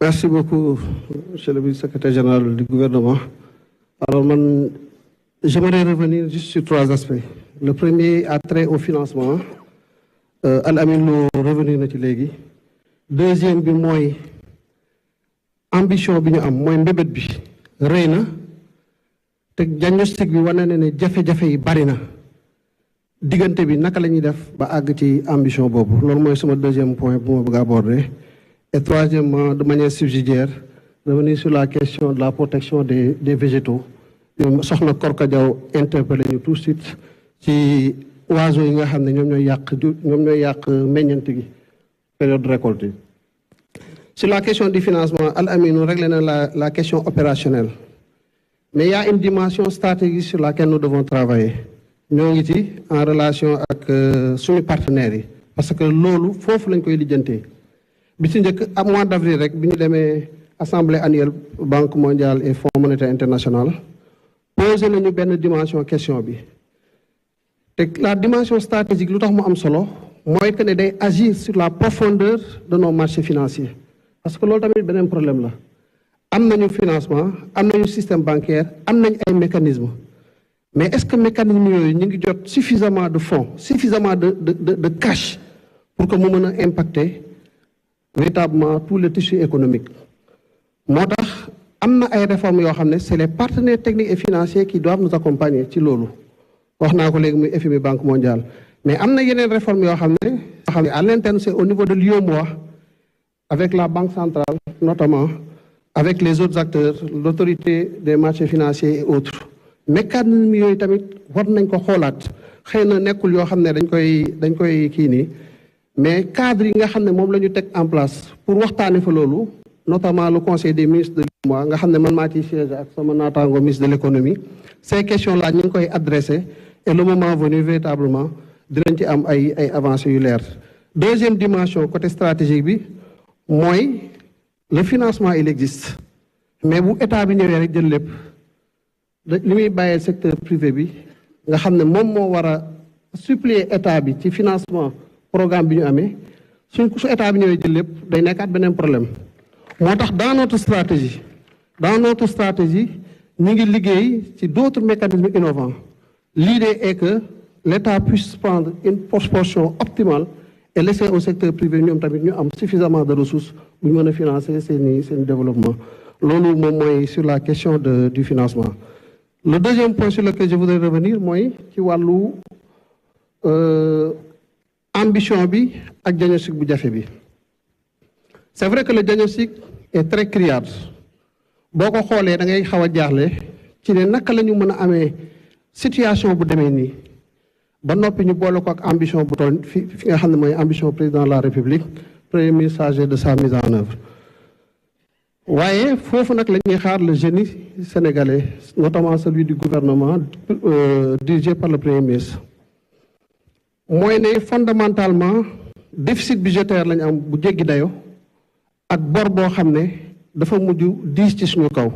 Merci beaucoup, Monsieur le vice-secrétaire général du gouvernement. Alors, j'aimerais revenir juste sur 3 aspects. Le premier a trait au financement. Al-Amin nous revenir na ci léegi. Deuxième bi mooy ambition bi ñu am mooy mbébét bi rëy na te diagnostic bi wane na ne jafe-jafe yi bari na diggante bi naka la ñuy def ba àgg ci ambition boobu loolu mooy sama deuxième point bu ma bëgg a aborder. Et troisièmement, de manière subsidiaire, revenir sur la question de la protection des végétaux. Soxna Korka Diaw interpellé ñu tout de suite ci oiseaux yi nga xam ne ñoom ñooy yàq meññeent gi période de récolte. Sur la question du financement, Al-Amin réglé na la question opérationnelle. Mais il y a une dimension stratégique sur laquelle nous devons travailler. ñoo ngi ci en relation ak suñu partenaires yi parce que loolu foofu lañ koy lijjantee. bi ci njëkk à mois d'avril rek bi ñu demee assemblée annuelle Banque mondiale et Fonds monétaire international posé nañu benn dimension question bi te la dimension stratégique lu tax mu am solo mooy que ne day agir sur la profondeur de nos marchés financiers parce que loolu tamit beneen problème la am nañu financement am nañu système bancaire am nañ ay mécanismes mais est-ce que mécanismes yooyu ñu ngi jot suffisamment de fonds suffisamment de cash pour que mu mën a impacter véritablement tout le tissu économique. moo tax am na ay réformes yoo xam ne c'est les partenaires techniques et financiers qui doivent nous accompagner ci loolu wax naa ko léegi muy FMI Banque mondiale mais am na yeneen réformes yoo xam ne à l'interne c'est au niveau de l'UEMOA avec la Banque centrale notamment avec les autres acteurs l'autorité des marchés financiers et autres mécanismes yooyu tamit war nañ ko xoolaat xëy na nekkul yoo xam ne dañ koy kii nii mais cadre yi nga xam ne moom la ñu teg en place pour waxtaane fa loolu notamment le conseil des ministres de l'UEMOA nga xam ne man maa ciy siège ak sama naataango ministre de l'économie ces questions là ñu ngi koy adressé et le moment venu véritablement dinañ ci am ay avancées yu leer. Deuxième dimension côté stratégique bi mooy le financement il existe mais bu état bi ñëwee rek jël lépp li muy bàyyee secteur privé bi nga xam ne moom moo war a suppléer état bi ci financement programme bi ñu amee su état bi ñëwee jël lépp day nekkaat beneen problème moo tax dans notre stratégie ñu ngi liggéey ci d'autres mécanismes innovants l'idée est que l'État puisse prendre une proportion optimale et laisser au secteur privé ñoom tamit ñu am suffisamment de ressources bu ñu mën a financer seen développement loolu moom mooy sur la question du financement. Le deuxième point sur lequel je voudrais revenir mooy ci wàllu ambition bi ak diagnostic bu jafe bi c'est vrai que le diagnostic est très criard boo ko xoolee da ngay xaw a jaaxle ci ne naka la ñu mën a amee situation bu demee nii ba noppi ñu boole ko ak ambition bu toll fi nga xam ne mooy ambition président de la République premier ministre chargé de sa mise en œuvre waaye foofu nag la ñuy xaar le génie sénégalais notamment celui du gouvernement dirigé par le premier ministre mooy ne fondamentalement déficit budgétaire lañu am bu jéggi dayo ak bor boo xam ne dafa mujj diis ci suñu kaw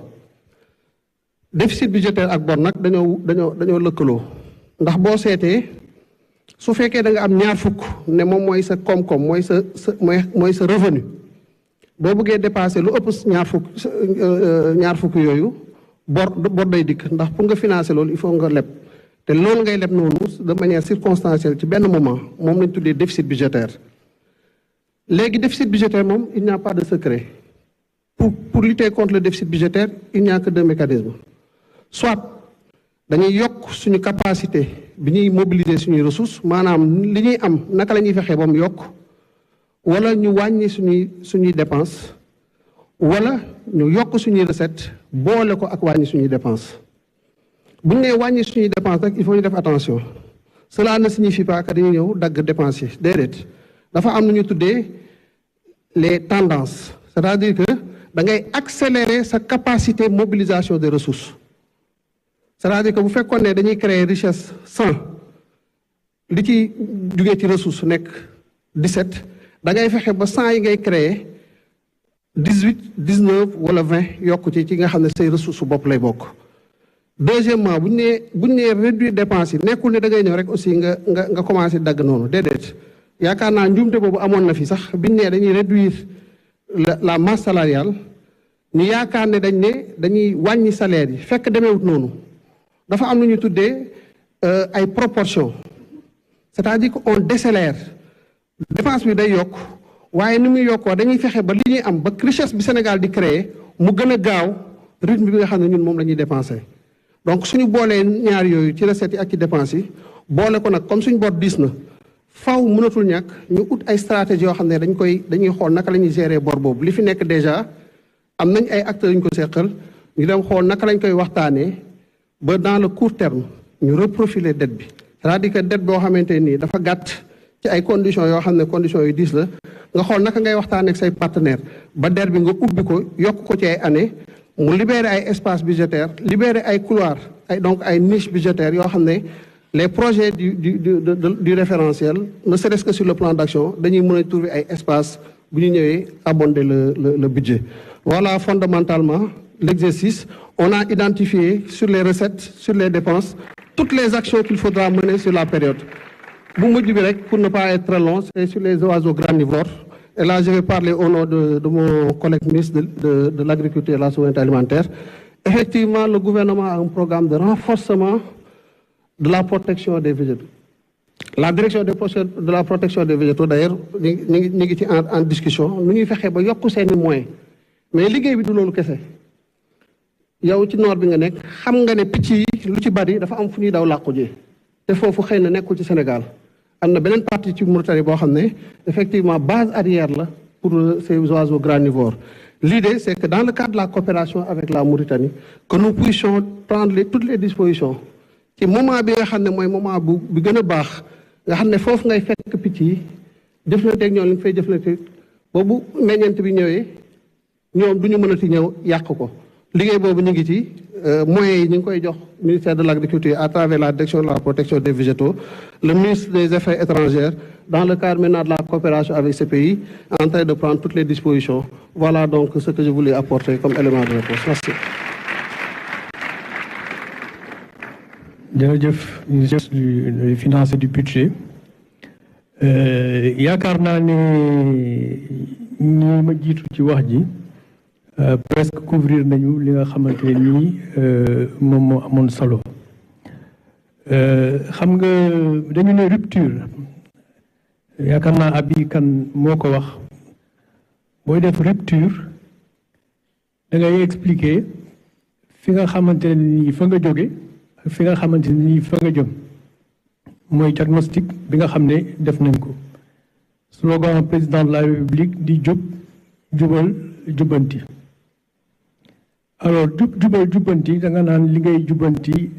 déficit budgétaire ak bor nag dañoo lëkkaloo ndax boo seetee su fekkee da nga am ñaar fukk ne moom mooy sa koom-koom mooy sa revenu boo bëggee dépasser lu ëpp ñaar fukk yooyu bor day dikk ndax pour nga financer loolu il faut nga leb te loolu ngay leb noonu de manière circonstancielle ci benn moment moom lañ tuddee déficit budgétaire léegi déficit budgétaire moom il n'y a pas de secret pour lutter contre le déficit budgétaire il n'y a que 2 mécanismes soit dañuy yokk suñu capacité bi ñuy mobiliser suñuy ressources maanaam li ñuy am naka la ñuy fexee ba mu yokk wala ñu wàññi suñuy dépense wala ñu yokk suñuy recette boole ko ak wàññi suñuy dépense bu ñu nee wàññi suñuy dépense rek il faut ñu def attention cela ne signifie pas que dañuy ñëw dagg dépense yi déedéet dafa am nu ñu tuddee les tendances c'est-à-dire que da ngay accélérer sa capacité mobilisation des ressources c'est-à-dire que bu fekkoon ne dañuy créer richesse 100 li ci jugee ci ressource nekk 17 da ngay fexe ba 100 yi ngay créer 18 19 wala 20 yokk ci nga xam ne say ressources bopp lay bokk. Deuxièmement bu ñu nee réduire dépenses yi nekkul ne da ngay ñëw rek aussi nga commencé dagg noonu déedéet yaakaar naa njuumte boobu amoon na fi sax biñ nee dañuy réduire la masse salariale ñu yaakaar ne dañuy wàññi salaire yi fekk demeewut noonu dafa am lu ñu tuddee ay proportion c'est-à-dire que on décélère dépense bi day yokk waaye ni muy yokkoo dañuy fexe ba li ñuy am ba richesse bi Sénégal di créer mu gën a gaaw rythme bi nga xam ne ñun moom la ñuy dépenser donc suñu boolee ñaar yooyu ci recettes yi ak ci dépenses yi boole ko nag comme suñu bor diis na faw mënatul ñàkk ñu ut ay stratégie yoo xam ne dañuy xool naka la ñuy gérer bor boobu li fi nekk déjà am nañ ay acteurs yu ñu ko seqal ñu dem xool naka lañ koy waxtaanee ba dans le court terme ñu reprofiler dette bi c'est-à-dire que dette boo xamante nii dafa gàtt ci ay conditions yoo xam ne conditions yu diis la nga xool naka ngay waxtaanee ak say partenaires ba dette bi nga ubbi ko yokk ko ci ay années mu libérer ay espace budgétaire libérer ay couloir donc ay niche budgétaire yoo xam ne les projets du référentiel ne serait-ce que sur le plan d'action dañuy mën a trouver ay espace bu ñu ñëwee abonder le budget. Voilà fondamentalement l'exercice. On a identifié sur les recettes, sur les dépenses, toutes les actions qu'il faudra mener sur la période. Bu mujj bi rek pour ne pas être très long, c'est sur les oiseaux granivores. Et là, je vais parler au nom de mon collègue ministre de l'Agriculture et de la Souveraineté alimentaire. Effectivement, le gouvernement a un programme de renforcement de la protection des végétaux. La direction de la protection des végétaux, d'ailleurs, ñu ngi ci en discussion nu ñuy fexee ba yokk seeni moyens mais liggéey bi du loolu kese yow ci noor bi nga nekk xam nga ne picc yi lu ci bari dafa am fu ñuy daw làqu ji te foofu xëy na nekkul ci Sénégal am na beneen partie ci Mauritanie boo xam ne effectivement base arrière la pour ces oiseaux granivores. L'idée, c'est que dans le cadre de la coopération avec la Mauritanie, que nous puissions prendre toutes les dispositions ci moment bi nga xam ne mooy moment bi gën a baax nga xam ne foofu ngay fekk picc yi jëflanteeg ñoom li nga fay jëflante boobu meññeent bi ñëwee ñoom du ñu mënati ñëw yàq ko liggéey boobu ñu ngi ci moyens yi ñu ngi koy jox ministère de l'Agriculture à travers la direction de la protection des végétaux, le ministre des Affaires étrangères dans le cadre maintenant de la coopération avec ces pays en train de prendre toutes les dispositions. Voilà donc ce que je voulais apporter comme élément de réponse. Merci. jërëjëf ministre du finance et du budget yaakaar naa ne ñi ma jiitu ci wax ji presque couvrir nañu li nga xamante ne nii moom moo amoon solo xam nga dañu ne rupture yaakaar naa Abi Kan moo ko wax booy def rupture da ngay expliquer fi nga xamante ne nii fa nga jóge fi nga xamante ni fa nga jëm mooy diagnostic bi nga xam ne def nañ ko slogan président de la République di jubal jubbanti alors jubal jubbanti da nga naan li ngay jubbanti